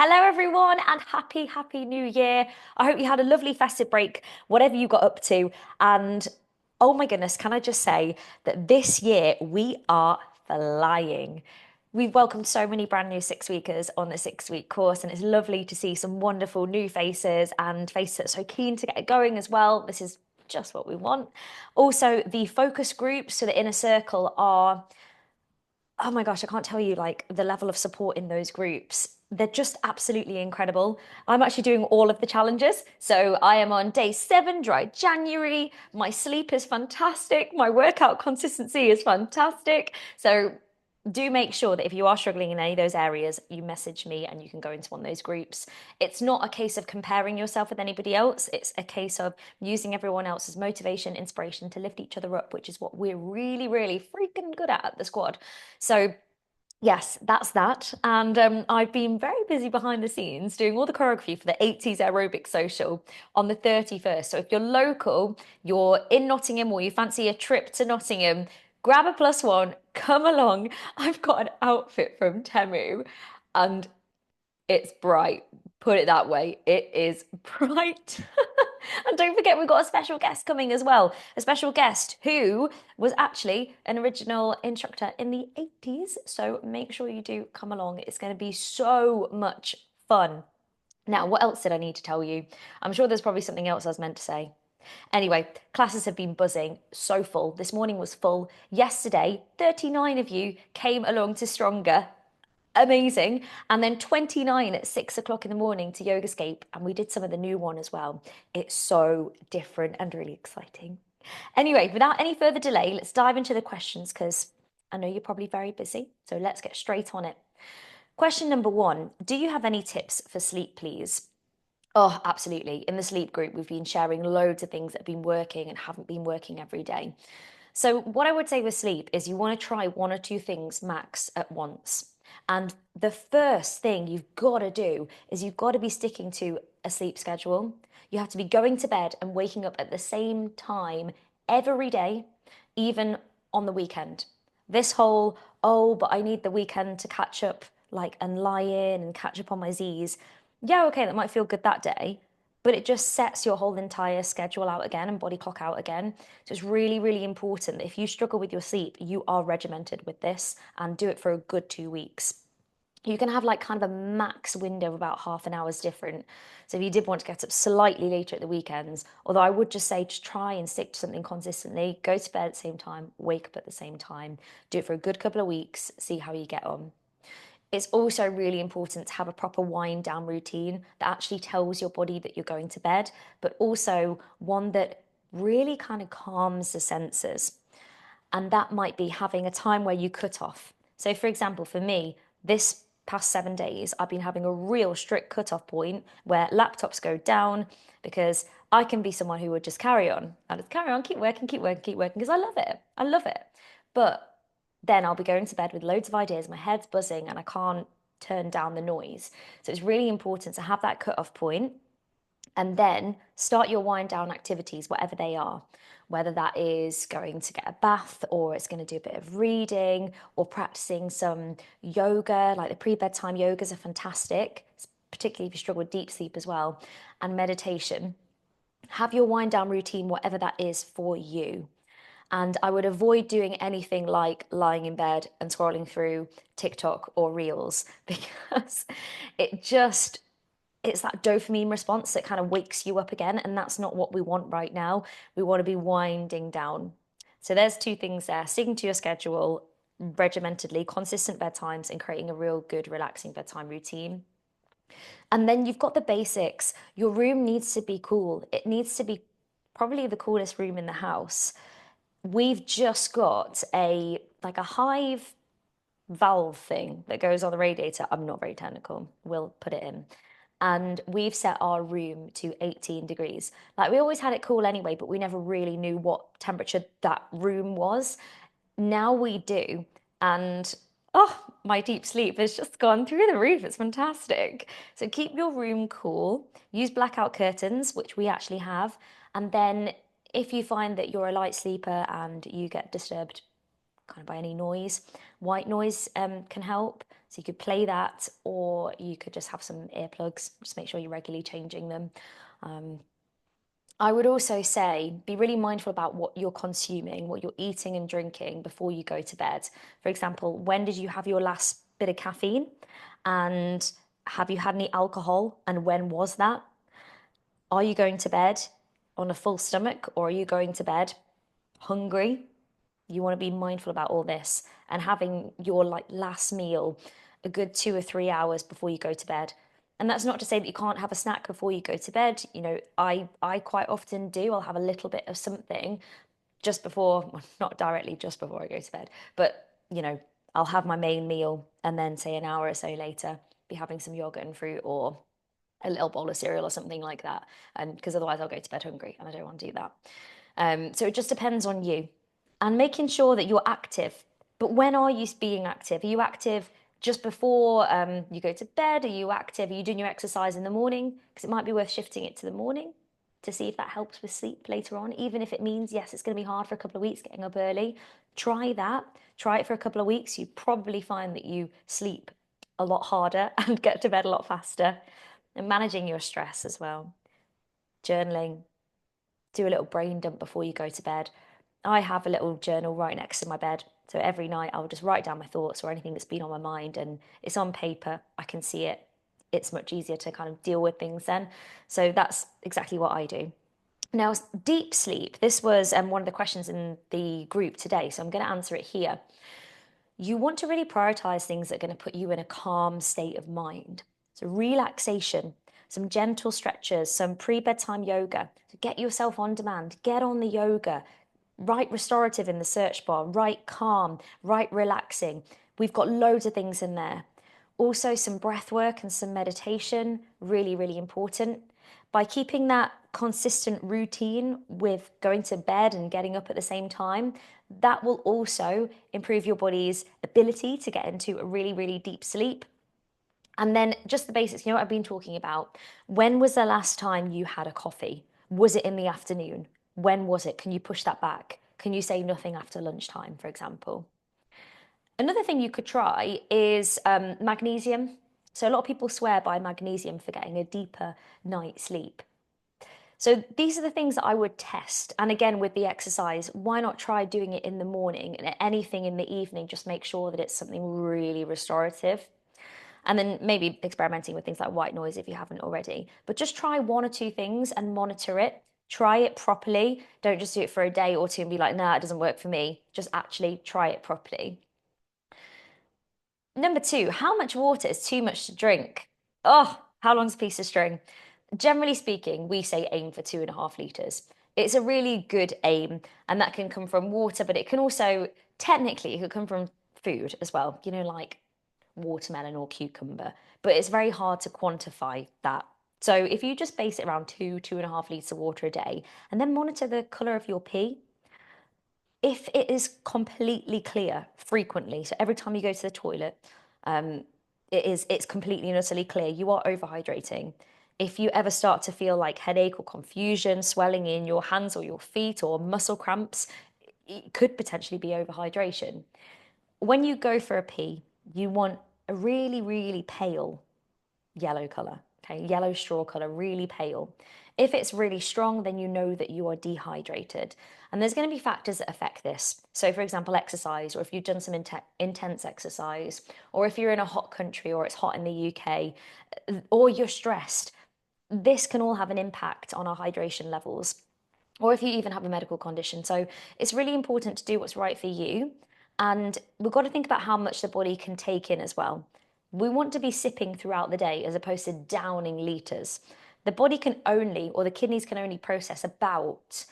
Hello, everyone, and happy New Year. I hope you had a lovely festive break, whatever you got up to. And oh my goodness, can I just say that this year we are flying. We've welcomed so many brand new six-weekers on the six-week course, and it's lovely to see some wonderful new faces and faces that are so keen to get it going as well. This is just what we want. Also, the focus groups to the inner circle are oh my gosh, I can't tell you like the level of support in those groups. They're just absolutely incredible. I'm actually doing all of the challenges. So I am on day 7, dry January. My sleep is fantastic. My workout consistency is fantastic. So do make sure that if you are struggling in any of those areas, you message me and you can go into one of those groups. It's not a case of comparing yourself with anybody else. It's a case of using everyone else's motivation, inspiration to lift each other up, which is what we're really freaking good at the squad. So yes, that's that. And I've been very busy behind the scenes doing all the choreography for the 80s aerobic social on the 31st. So if you're local, you're in Nottingham or you fancy a trip to Nottingham, grab a plus one, come along. I've got an outfit from Temu and it's bright. Put it that way. It is bright. And don't forget, we've got a special guest coming as well. A special guest who was actually an original instructor in the 80s. So make sure you do come along. It's going to be so much fun. Now, what else did I need to tell you? I'm sure there's probably something else I was meant to say. Anyway, classes have been buzzing, so full. This morning was full. Yesterday, 39 of you came along to Stronger. Amazing. And then 29 at 6 o'clock in the morning to Yogascape. And we did some of the new one as well. It's so different and really exciting. Anyway, without any further delay, let's dive into the questions because I know you're probably very busy. So let's get straight on it. Question number 1. Do you have any tips for sleep, please? Oh, absolutely. In the sleep group, we've been sharing loads of things that have been working and haven't been working every day. So, what I would say with sleep is you want to try one or two things max at once. And the first thing you've got to do is you've got to be sticking to a sleep schedule. You have to be going to bed and waking up at the same time every day, even on the weekend. This whole, oh, but I need the weekend to catch up, like, and lie in and catch up on my Z's. Yeah, okay, that might feel good that day, but it just sets your whole entire schedule out again and body clock out again. So it's really important that if you struggle with your sleep, you are regimented with this and do it for a good 2 weeks. You can have like kind of a max window of about half an hour's different. So if you did want to get up slightly later at the weekends, although I would just say just try and stick to something consistently, go to bed at the same time, wake up at the same time, do it for a good couple of weeks, see how you get on. It's also really important to have a proper wind down routine that actually tells your body that you're going to bed, but also one that really kind of calms the senses. And that might be having a time where you cut off. So, for example, for me, this past 7 days, I've been having a real strict cut-off point where laptops go down because I can be someone who would just carry on. I just carry on, keep working, because I love it. I love it. But then I'll be going to bed with loads of ideas, my head's buzzing, and I can't turn down the noise. So it's really important to have that cut-off point and then start your wind down activities, whatever they are, whether that is going to get a bath or it's going to do a bit of reading or practicing some yoga, like the pre-bedtime yogas are fantastic, particularly if you struggle with deep sleep as well, and meditation. Have your wind down routine, whatever that is for you. And I would avoid doing anything like lying in bed and scrolling through TikTok or Reels because it just it's that dopamine response that kind of wakes you up again. And that's not what we want right now. We want to be winding down. So there's two things there, sticking to your schedule regimentedly, consistent bedtimes, and creating a real good, relaxing bedtime routine. And then you've got the basics. Your room needs to be cool. It needs to be probably the coolest room in the house. We've just got a hive valve thing that goes on the radiator. I'm not very technical. We'll put it in. And we've set our room to 18 degrees. Like we always had it cool anyway, but we never really knew what temperature that room was. Now we do. And oh, my deep sleep has just gone through the roof. It's fantastic. So keep your room cool. Use blackout curtains, which we actually have. And then if you find that you're a light sleeper and you get disturbed kind of by any noise. White noise can help. So you could play that, or you could just have some earplugs. Just make sure you're regularly changing them. Um, I would also say be really mindful about what you're consuming, what you're eating and drinking before you go to bed. For example, when did you have your last bit of caffeine? And have you had any alcohol? And when was that? Are you going to bed on a full stomach, or are you going to bed hungry? You want to be mindful about all this and having your like last meal a good 2 or 3 hours before you go to bed. And that's not to say that you can't have a snack before you go to bed. I quite often do. I'll have a little bit of something just before, well, not directly just before I go to bed, but I'll have my main meal and then say an hour or so later be having some yogurt and fruit or a little bowl of cereal or something like that. And because otherwise I'll go to bed hungry and I don't want to do that. So it just depends on you and making sure that you're active. But when are you being active? Are you active just before you go to bed? Are you active? Are you doing your exercise in the morning? Because it might be worth shifting it to the morning to see if that helps with sleep later on. Even if it means, yes, it's going to be hard for a couple of weeks getting up early. Try that. Try it for a couple of weeks. You probably find that you sleep a lot harder and get to bed a lot faster. And managing your stress as well. Journaling, do a little brain dump before you go to bed. I have a little journal right next to my bed. So every night I'll just write down my thoughts or anything that's been on my mind, and it's on paper. I can see it. It's much easier to kind of deal with things then. So that's exactly what I do. Now, deep sleep, this was one of the questions in the group today. So I'm going to answer it here. You want to really prioritize things that are going to put you in a calm state of mind. So, relaxation, some gentle stretches, some pre bedtime yoga. So get yourself on demand, get on the yoga, write restorative in the search bar, write calm, write relaxing. We've got loads of things in there. Also, some breath work and some meditation, really, really important. By keeping that consistent routine with going to bed and getting up at the same time, that will also improve your body's ability to get into a really, really deep sleep. And then just the basics, you know what I've been talking about. When was the last time you had a coffee? Was it in the afternoon? When was it? Can you push that back? Can you say nothing after lunchtime, for example? Another thing you could try is magnesium. So a lot of people swear by magnesium for getting a deeper night's sleep. So these are the things that I would test. And again, with the exercise, why not try doing it in the morning and anything in the evening? Just make sure that it's something really restorative. And then maybe experimenting with things like white noise if you haven't already. But just try one or two things and monitor it. Try it properly. Don't just do it for a day or two and be like, nah, it doesn't work for me. Just actually try it properly. Number two, how much water is too much to drink? Oh, how long's a piece of string? Generally speaking, we say aim for 2.5 litres. It's a really good aim, and that can come from water, but it can also, technically, it could come from food as well, like watermelon or cucumber, but it's very hard to quantify that. So if you just base it around 2.5 litres of water a day, and then monitor the colour of your pee, if it is completely clear frequently, so every time you go to the toilet, um, it's completely and utterly clear, you are overhydrating. If you ever start to feel like headache or confusion, swelling in your hands or your feet or muscle cramps, it could potentially be overhydration. When you go for a pee, you want a really, really pale yellow color, okay, yellow straw color, really pale. If it's really strong, then you know that you are dehydrated. And there's going to be factors that affect this. So, for example, exercise, or if you've done some intense exercise, or if you're in a hot country or it's hot in the UK, or you're stressed, this can all have an impact on our hydration levels, or if you even have a medical condition. So, it's really important to do what's right for you. And we've got to think about how much the body can take in as well. We want to be sipping throughout the day as opposed to downing litres. The body can only, or the kidneys can only process about,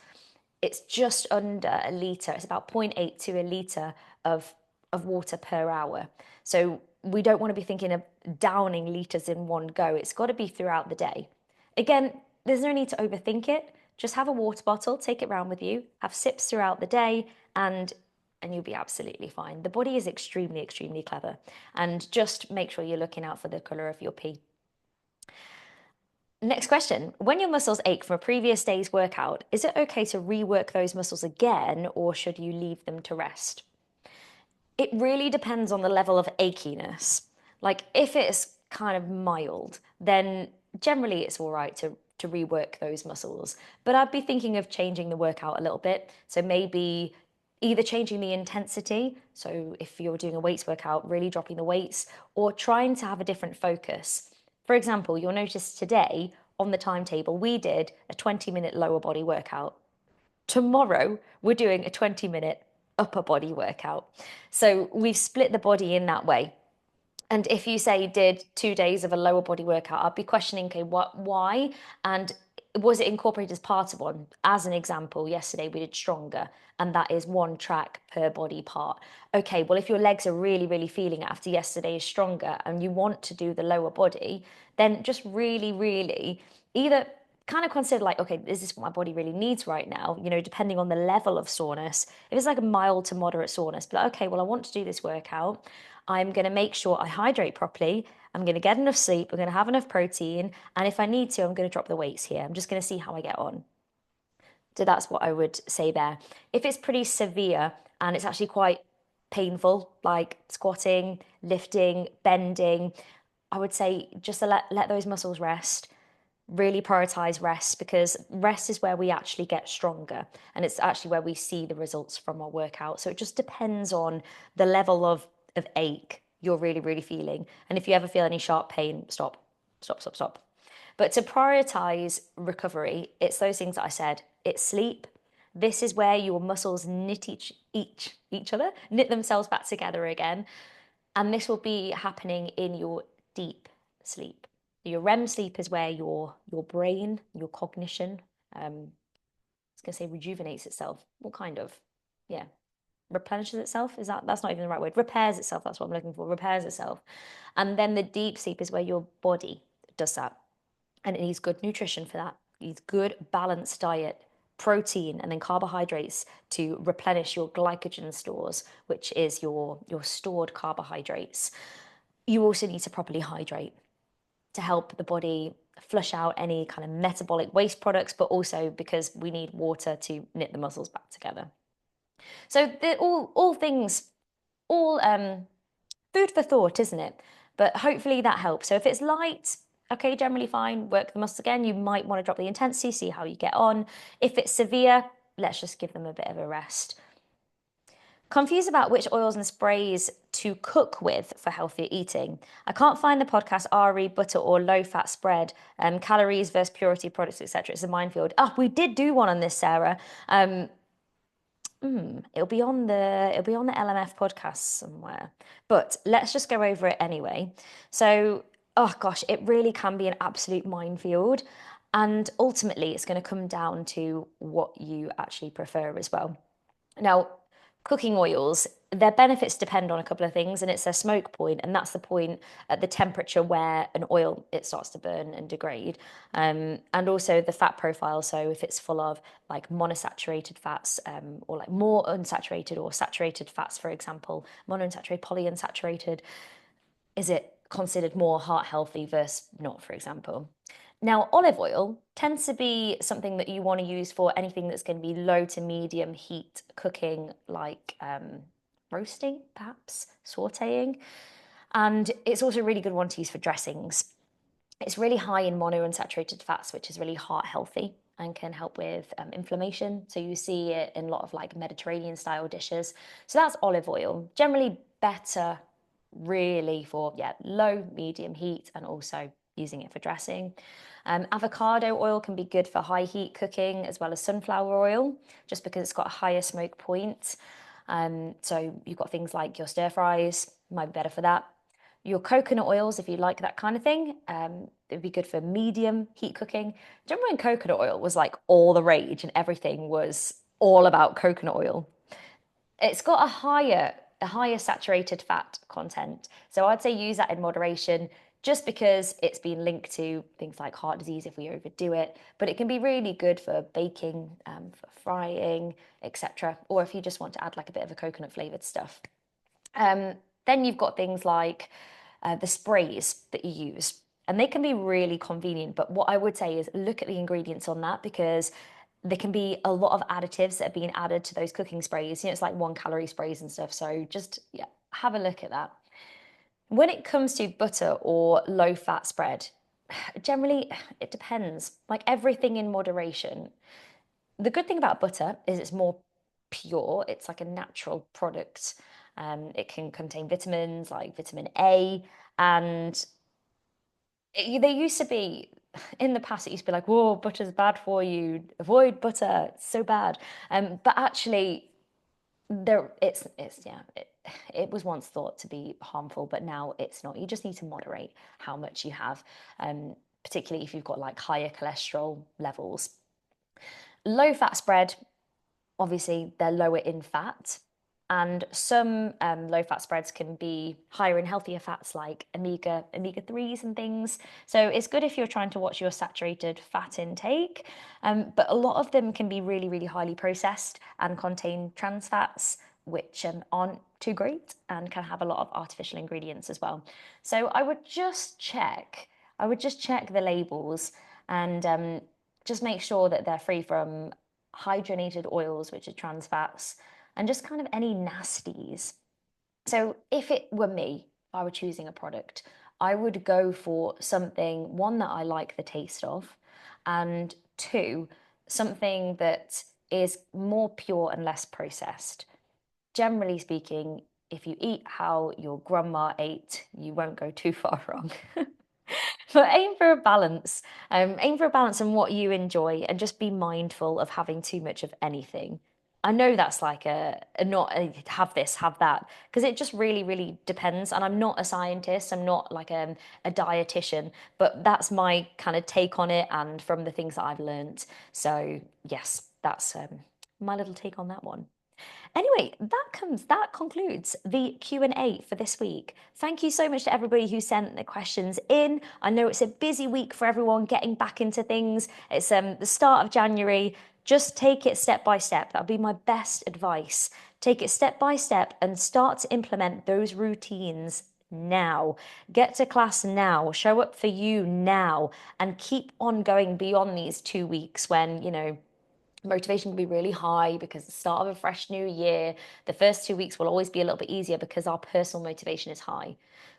it's just under a litre. It's about zero point 0.8 to a litre of water per hour. So we don't want to be thinking of downing litres in one go. It's got to be throughout the day. Again, there's no need to overthink it. Just have a water bottle, take it around with you, have sips throughout the day, and you'll be absolutely fine. The body is extremely, extremely clever. And just make sure you're looking out for the colour of your pee. Next question. When your muscles ache from a previous day's workout, is it okay to rework those muscles again, or should you leave them to rest? It really depends on the level of achiness. Like if it's kind of mild, then generally it's all right to rework those muscles. But I'd be thinking of changing the workout a little bit. So maybe either changing the intensity, so if you're doing a weights workout, really dropping the weights, or trying to have a different focus. For example, you'll notice today on the timetable, we did a 20-minute lower body workout. Tomorrow, we're doing a 20-minute upper body workout. So we've split the body in that way. And if you say did 2 days of a lower body workout, I'd be questioning, okay, why? And was it incorporated as part of one? As an example, yesterday we did stronger, and that is one track per body part. Okay, well, if your legs are really, really feeling it after yesterday's stronger and you want to do the lower body, then just really, really either kind of consider like, okay, is this what my body really needs right now? You know, depending on the level of soreness. If it's like a mild to moderate soreness, but like, okay, well, I want to do this workout. I'm going to make sure I hydrate properly. I'm going to get enough sleep. I'm going to have enough protein. And if I need to, I'm going to drop the weights here. I'm just going to see how I get on. So that's what I would say there. If it's pretty severe and it's actually quite painful, like squatting, lifting, bending, I would say just to let those muscles rest. Really prioritize rest because rest is where we actually get stronger and it's actually where we see the results from our workout. So it just depends on the level of ache you're really, really feeling. And if you ever feel any sharp pain, stop, stop, stop, stop. But to prioritize recovery, it's those things that I said. It's sleep. This is where your muscles knit each other, knit themselves back together again. And this will be happening in your deep sleep. Your REM sleep is where your brain, your cognition, I was going to say rejuvenates itself. What kind of? Yeah, replenishes itself. That's not even the right word. Repairs itself. That's what I'm looking for. Repairs itself. And then the deep sleep is where your body does that. And it needs good nutrition for that. It needs good balanced diet, protein, and then carbohydrates to replenish your glycogen stores, which is your stored carbohydrates. You also need to properly hydrate to help the body flush out any kind of metabolic waste products, but also because we need water to knit the muscles back together. So they're all things, all food for thought, isn't it? But hopefully that helps. So if it's light, okay, generally fine, work the muscles again. You might want to drop the intensity, see how you get on. If it's severe, let's just give them a bit of a rest. Confused about which oils and sprays to cook with for healthier eating. I can't find the podcast RE butter or low fat spread, calories versus purity products, etc. It's a minefield. Oh, we did do one on this, Sarah. It'll be on the LMF podcast somewhere. But let's just go over it anyway. So, oh gosh, it really can be an absolute minefield. And ultimately, it's going to come down to what you actually prefer as well. Now, cooking oils, their benefits depend on a couple of things, and it's their smoke point, and that's the point at the temperature where an oil it starts to burn and degrade, and also the fat profile. So if it's full of like monosaturated fats, or like more unsaturated or saturated fats, for example, monounsaturated, polyunsaturated, is it considered more heart healthy versus not, for example? Now, olive oil tends to be something that you want to use for anything that's going to be low to medium heat cooking, like roasting, perhaps, sauteing. And it's also a really good one to use for dressings. It's really high in monounsaturated fats, which is really heart healthy and can help with inflammation. So you see it in a lot of like Mediterranean style dishes. So that's olive oil. Generally better really for yeah low medium heat and also using it for dressing. Avocado oil can be good for high heat cooking as well as sunflower oil just because it's got a higher smoke point. So you've got things like your stir fries might be better for that. Your coconut oils, if you like that kind of thing, it would be good for medium heat cooking. Do you remember when coconut oil was like all the rage and everything was all about coconut oil? It's got a higher saturated fat content. So I'd say use that in moderation just because it's been linked to things like heart disease if we overdo it. But it can be really good for baking, for frying, etc. Or if you just want to add like a bit of a coconut flavored stuff. Then you've got things like the sprays that you use. And they can be really convenient. But what I would say is look at the ingredients on that because there can be a lot of additives that are being added to those cooking sprays. It's like 1 calorie sprays and stuff. So just, yeah, have a look at that. When it comes to butter or low fat spread, generally it depends. Like everything in moderation. The good thing about butter is it's more pure. It's like a natural product. It can contain vitamins like vitamin A, and they used to be in the past. It used to be like, "Whoa, butter's bad for you. Avoid butter. It's so bad." But actually, it's yeah. It was once thought to be harmful, but now it's not. You just need to moderate how much you have, particularly if you've got like higher cholesterol levels. Low fat spread, obviously they're lower in fat, and some low fat spreads can be higher in healthier fats like omega 3s and things. So it's good if you're trying to watch your saturated fat intake, but a lot of them can be really, really highly processed and contain trans fats, which aren't too great and can have a lot of artificial ingredients as well. So I would just check the labels, and just make sure that they're free from hydrogenated oils, which are trans fats, and just kind of any nasties. So if it were me, if I were choosing a product, I would go for something, one, that I like the taste of, and two, something that is more pure and less processed. Generally speaking, if you eat how your grandma ate, you won't go too far wrong. But aim for a balance. Aim for a balance on what you enjoy, and just be mindful of having too much of anything. I know that's like a not a have this, have that, because it just really, really depends. And I'm not a scientist, I'm not like a dietitian, but that's my kind of take on it and from the things that I've learned. So yes, that's my little take on that one. Anyway, that concludes the Q&A for this week. Thank you so much to everybody who sent the questions in. I know it's a busy week for everyone getting back into things. It's the start of January. Just take it step by step. That'll be my best advice. Take it step by step and start to implement those routines now. Get to class now. Show up for you now, and keep on going beyond these 2 weeks when, motivation can be really high because the start of a fresh new year. The first 2 weeks will always be a little bit easier because our personal motivation is high.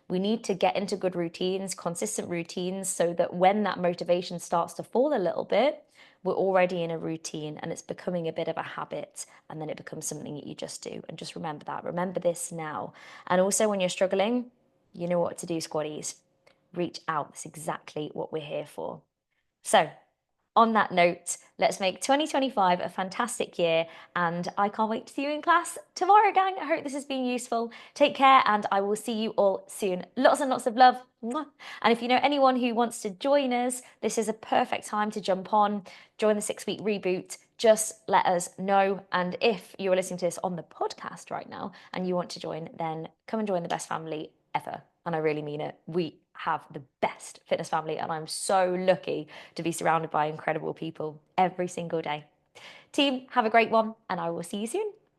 We need to get into good routines, consistent routines, so that when that motivation starts to fall a little bit, we're already in a routine and it's becoming a bit of a habit, and then it becomes something that you just do. And just remember that. Remember this now. And also, when you're struggling, you know what to do, squaddies. Reach out. That's exactly what we're here for. So, on that note, let's make 2025 a fantastic year, and I can't wait to see you in class tomorrow, gang. I hope this has been useful. Take care, and I will see you all soon. Lots and lots of love. Mwah. And if you know anyone who wants to join us, this is a perfect time to jump on, join the 6 week reboot. Just let us know. And if you're listening to this on the podcast right now and you want to join, then come and join the best family ever. And I really mean it. We have the best fitness family, and I'm so lucky to be surrounded by incredible people every single day. Team, have a great one, and I will see you soon.